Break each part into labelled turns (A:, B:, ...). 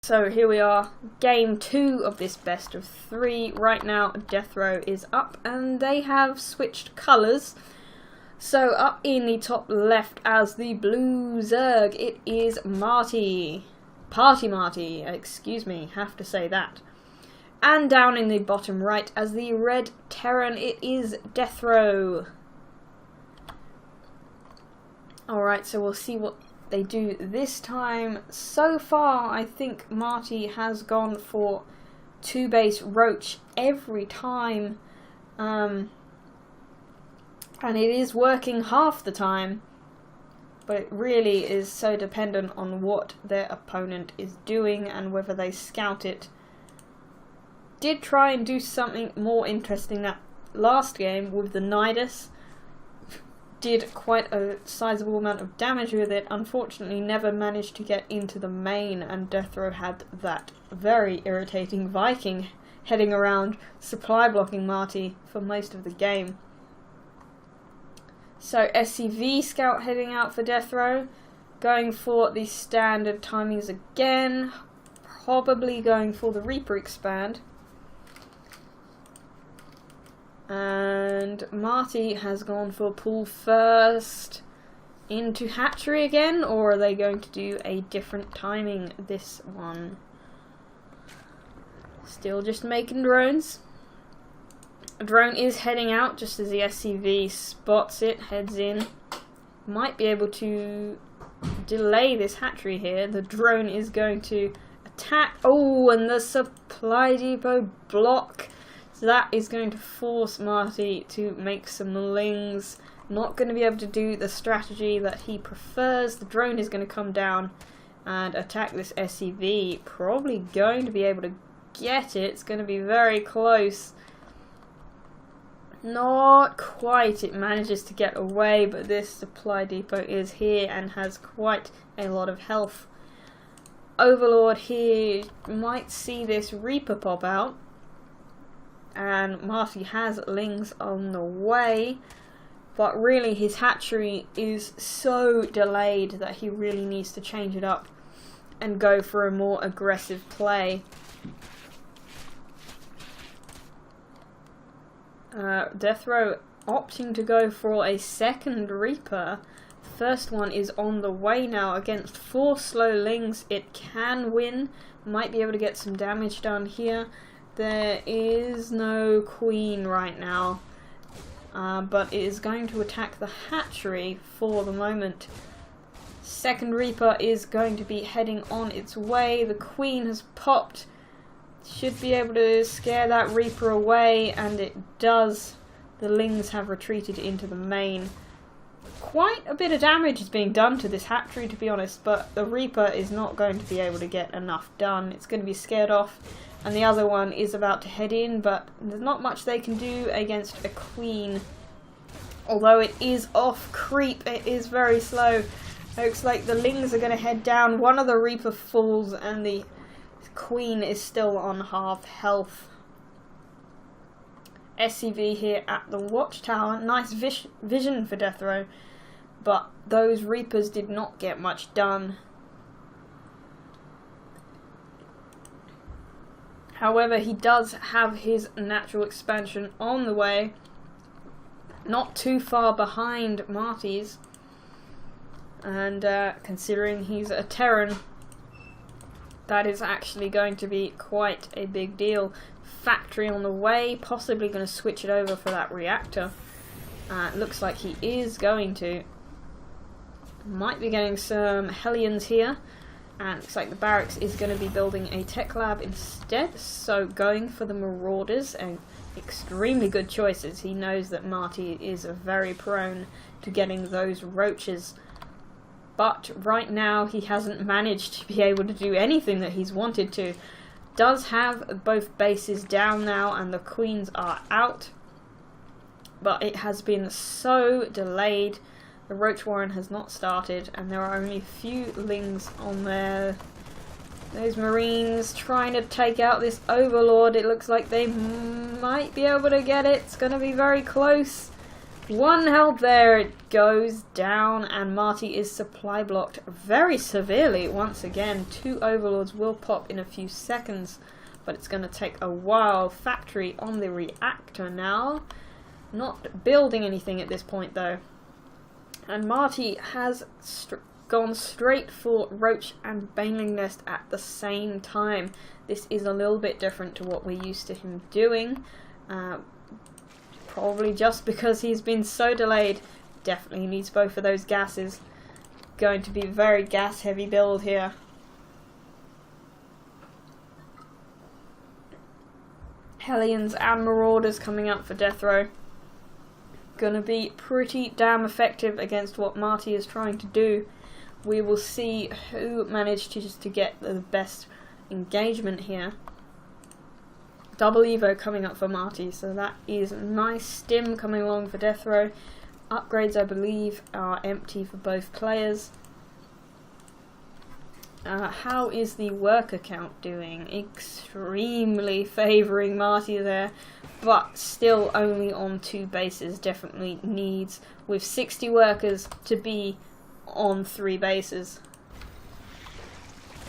A: So here we are, game 2 of this best of 3. Right now DeathRoW is up and they have switched colours. So up in the top left as the blue Zerg, it is MarTi. Party MarTi, excuse me, have to say that. And down in the bottom right as the red Terran, it is DeathRoW. Alright, so we'll see what they do this time. So far, I think MarTi has gone for 2-base Roach every time. And it is working half the time. But it really is so dependent on what their opponent is doing and whether they scout it. Did try and do something more interesting that last game with the Nidus. Did quite a sizable amount of damage with it, unfortunately never managed to get into the main, and DeathRoW had that very irritating Viking heading around supply blocking MarTi for most of the game. So SCV scout heading out for DeathRoW, going for the standard timings again, probably going for the Reaper expand. And MarTi has gone for pull first into hatchery again, or are they going to do a different timing this one? Still just making drones. A drone is heading out just as the SCV spots it, heads in. Might be able to delay this hatchery here. The drone is going to attack. Oh, and the supply depot block. So that is going to force MarTi to make some lings. Not going to be able to do the strategy that he prefers. The drone is going to come down and attack this SCV. Probably going to be able to get it. It's going to be very close. Not quite. It manages to get away, but this supply depot is here and has quite a lot of health. Overlord here might see this Reaper pop out. And MarTi has lings on the way, but really his hatchery is so delayed that he really needs to change it up and go for a more aggressive play. DeathRoW opting to go for a second Reaper. First one is on the way now against 4 slow lings. It can win, might be able to get some damage done here. There is no queen right now, but it is going to attack the hatchery for the moment. Second Reaper is going to be heading on its way. The queen has popped. Should be able to scare that Reaper away, and it does. The lings have retreated into the main. Quite a bit of damage is being done to this hatchery, to be honest, but the Reaper is not going to be able to get enough done. It's going to be scared off. And the other one is about to head in, but there's not much they can do against a queen. Although it is off creep, it is very slow. Looks like the lings are going to head down. One of the Reaper falls and the queen is still on half health. SCV here at the watchtower. Nice vision for DeathRoW, but those Reapers did not get much done. However, he does have his natural expansion on the way, not too far behind MarTi's, and considering he's a Terran, that is actually going to be quite a big deal. Factory on the way, possibly going to switch it over for that reactor. Looks like he is going to. Might be getting some Hellions here. And looks like the barracks is going to be building a tech lab instead, so going for the Marauders, and extremely good choices. He knows that MarTi is very prone to getting those roaches, but right now he hasn't managed to be able to do anything that he's wanted to. Does have both bases down now and the queens are out, but it has been so delayed. The Roach Warren has not started, and there are only a few lings on there. Those Marines trying to take out this Overlord. It looks like they might be able to get it. It's going to be very close. 1 health there, it goes down, and MarTi is supply blocked very severely once again. 2 overlords will pop in a few seconds, but it's going to take a while. Factory on the reactor now. Not building anything at this point though. And MarTi has gone straight for Roach and Baneling Nest at the same time. This is a little bit different to what we're used to him doing. Probably just because he's been so delayed. Definitely needs both of those gases. Going to be a very gas heavy build here. Hellions and Marauders coming up for DeathRoW. Gonna be pretty damn effective against what MarTi is trying to do. We will see who managed to get the best engagement here. Double Evo coming up for MarTi, so that is nice. Stim coming along for DeathRoW. Upgrades, I believe, are empty for both players. How is the worker count doing? Extremely favouring MarTi there, but still only on 2 bases. Definitely needs, with 60 workers, to be on 3 bases.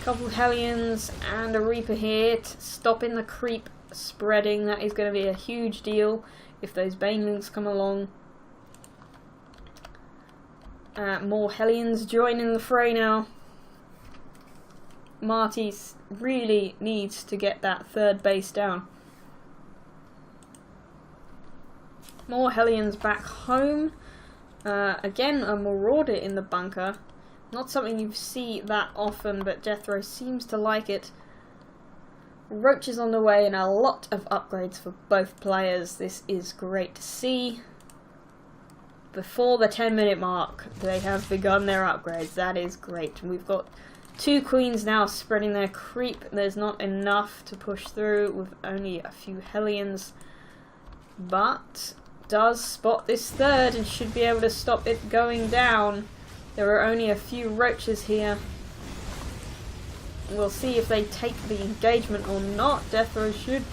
A: Couple Hellions and a Reaper here, stopping the creep spreading. That is going to be a huge deal if those Banelings come along. More Hellions joining the fray now. MarTi really needs to get that 3rd base down. More Hellions back home. Again, a Marauder in the bunker. Not something you see that often, but DeathRoW seems to like it. Roach is on the way and a lot of upgrades for both players. This is great to see. Before the 10-minute mark, they have begun their upgrades. That is great. We've got 2 Queens now spreading their creep. There's not enough to push through with only a few Hellions. But does spot this 3rd and should be able to stop it going down. There are only a few Roaches here. We'll see if they take the engagement or not. DeathRoW should.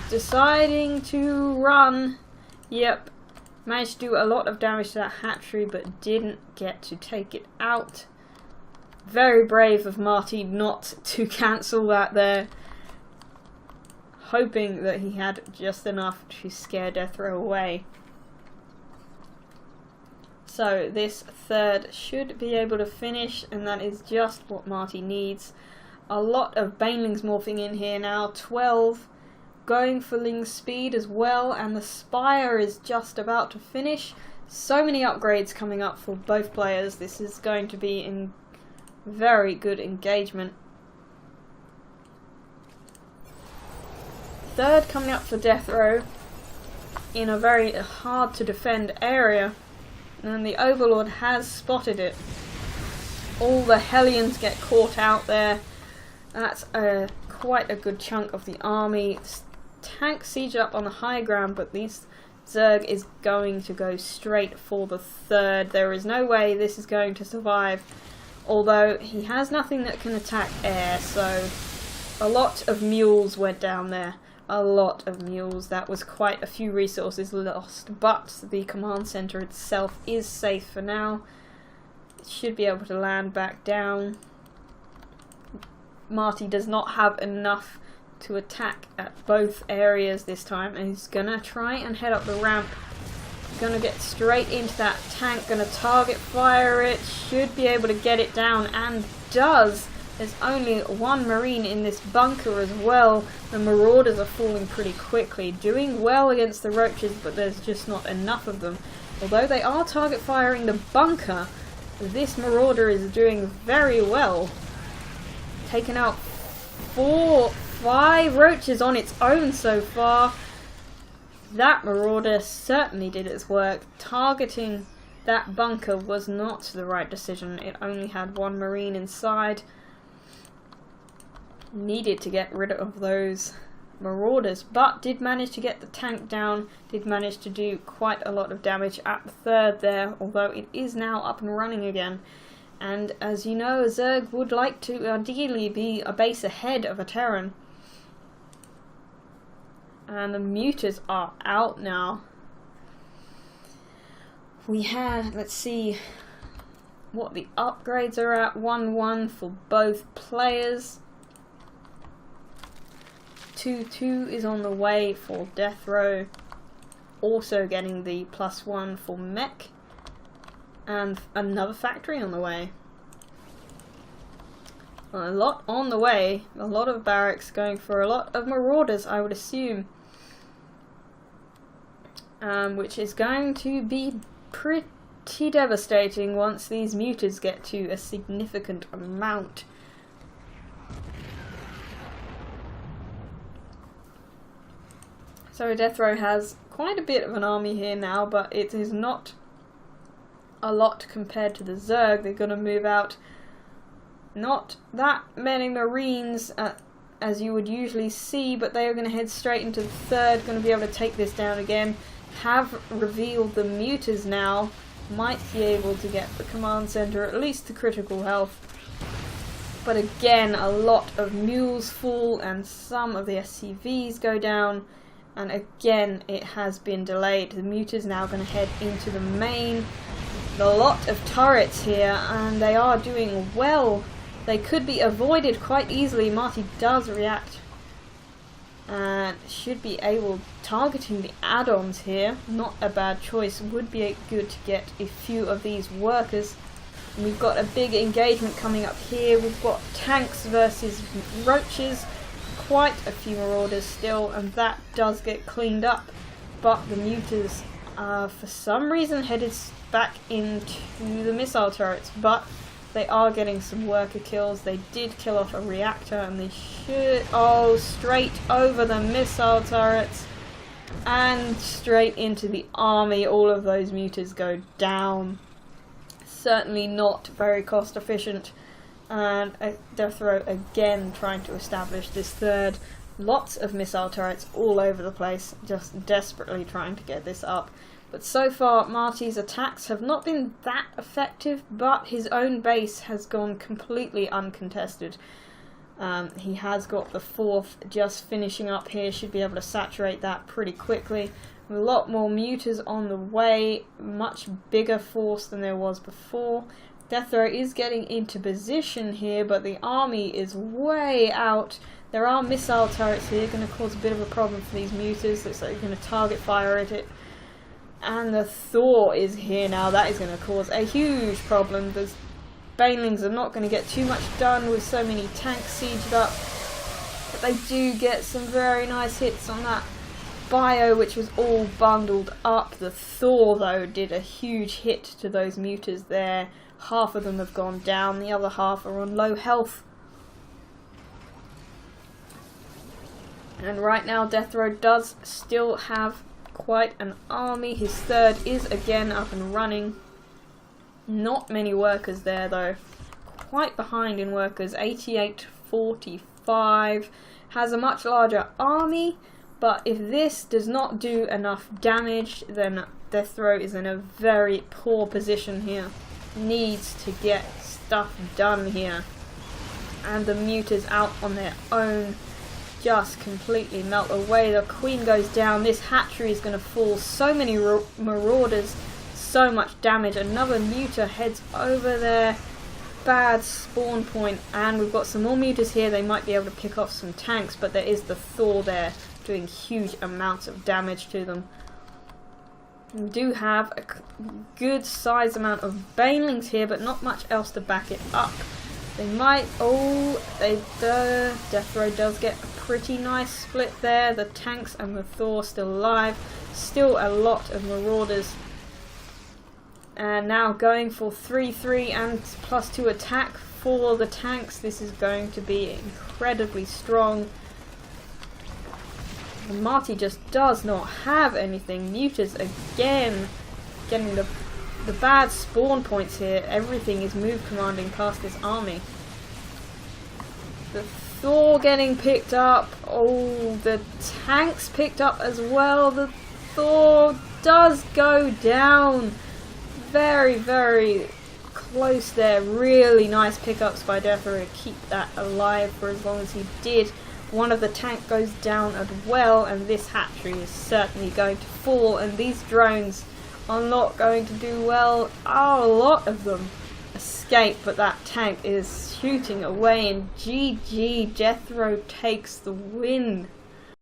A: Deciding to run. Yep. Managed to do a lot of damage to that hatchery, but didn't get to take it out. Very brave of MarTi not to cancel that there. Hoping that he had just enough to scare DeathRoW away. So this 3rd should be able to finish, and that is just what MarTi needs. A lot of Banelings morphing in here now. 12 going for Ling speed as well, and the Spire is just about to finish. So many upgrades coming up for both players. This is going to be in very good engagement. 3rd coming up for DeathRoW in a very hard to defend area. And the Overlord has spotted it. All the Hellions get caught out there. That's quite a good chunk of the army. Tank siege up on the high ground, but this Zerg is going to go straight for the 3rd. There is no way this is going to survive. Although he has nothing that can attack air, so a lot of mules went down there. A lot of mules. That was quite a few resources lost, but the command center itself is safe for now. It should be able to land back down. MarTi does not have enough to attack at both areas this time, and he's gonna try and head up the ramp. Gonna get straight into that tank, gonna target fire it, should be able to get it down, and does. There's only 1 Marine in this bunker as well. The Marauders are falling pretty quickly. Doing well against the Roaches, but there's just not enough of them. Although they are target firing the bunker, this Marauder is doing very well. Taken out 5 Roaches on its own so far. That Marauder certainly did its work. Targeting that bunker was not the right decision. It only had 1 Marine inside. Needed to get rid of those Marauders, but did manage to get the tank down, did manage to do quite a lot of damage at the 3rd there, although it is now up and running again. And as you know, a Zerg would like to ideally be a base ahead of a Terran. And the Muters are out now. We had, let's see what the upgrades are at. 1-1 for both players. 2-2 is on the way for DeathRoW. Also getting the +1 for Mech. And another factory on the way. A lot on the way. A lot of barracks going for a lot of marauders, I would assume. Which is going to be pretty devastating once these mutas get to a significant amount. So DeathRoW has quite a bit of an army here now, but it is not a lot compared to the Zerg. They're going to move out not that many Marines as you would usually see, but they are going to head straight into the third, going to be able to take this down again. Have revealed the mutas now, might be able to get the command center at least to critical health. But again, a lot of mules fall and some of the SCVs go down. And again, it has been delayed. The mutas now going to head into the main. A lot of turrets here, and they are doing well. They could be avoided quite easily. MarTi does react and should be able targeting the add-ons here. Not a bad choice. Would be good to get a few of these workers. And we've got a big engagement coming up here. We've got tanks versus roaches. Quite a few marauders still, and that does get cleaned up. But the mutas for some reason headed back into the missile turrets, but they are getting some worker kills. They did kill off a reactor, and they should... Oh, straight over the missile turrets and straight into the army. All of those mutas go down. Certainly not very cost efficient. And DeathRoW again trying to establish this third. Lots of missile turrets all over the place, just desperately trying to get this up. But so far, MarTi's attacks have not been that effective, but his own base has gone completely uncontested. He has got the fourth just finishing up here, should be able to saturate that pretty quickly. A lot more mutas on the way, much bigger force than there was before. DeathRoW is getting into position here, but the army is way out. There are missile turrets here, going to cause a bit of a problem for these mutas. Looks like they're going to target fire at it. And the Thor is here now. That is going to cause a huge problem. The Banelings are not going to get too much done with so many tanks sieged up. But they do get some very nice hits on that bio, which was all bundled up. The Thor, though, did a huge hit to those mutas there. Half of them have gone down, the other half are on low health. And right now DeathRoW does still have quite an army. His third is again up and running. Not many workers there though. Quite behind in workers. 88-45. Has a much larger army, but if this does not do enough damage, then DeathRoW is in a very poor position here. Needs to get stuff done here. And the mutas out on their own just completely melt away. The queen goes down. This hatchery is going to fall. So many marauders, so much damage. Another muta heads over there. Bad spawn point, and we've got some more mutas here. They might be able to pick off some tanks, but there is the Thor there doing huge amounts of damage to them. We do have a good size amount of Banelings here, but not much else to back it up. They might... Oh, DeathRoW does get a pretty nice split there. The tanks and the Thor still alive. Still a lot of marauders. And now going for 3-3 and +2 attack for the tanks. This is going to be incredibly strong. And MarTi just does not have anything. Mutas again getting the bad spawn points here. Everything is move commanding past this army. The Thor getting picked up. Oh, the tanks picked up as well. The Thor does go down. Very, very close there. Really nice pickups by DeathRoW to keep that alive for as long as he did. One of the tank goes down as well, and this hatchery is certainly going to fall, and these drones are not going to do well. Oh, a lot of them escape, but that tank is shooting away, and GG, DeathRoW takes the win.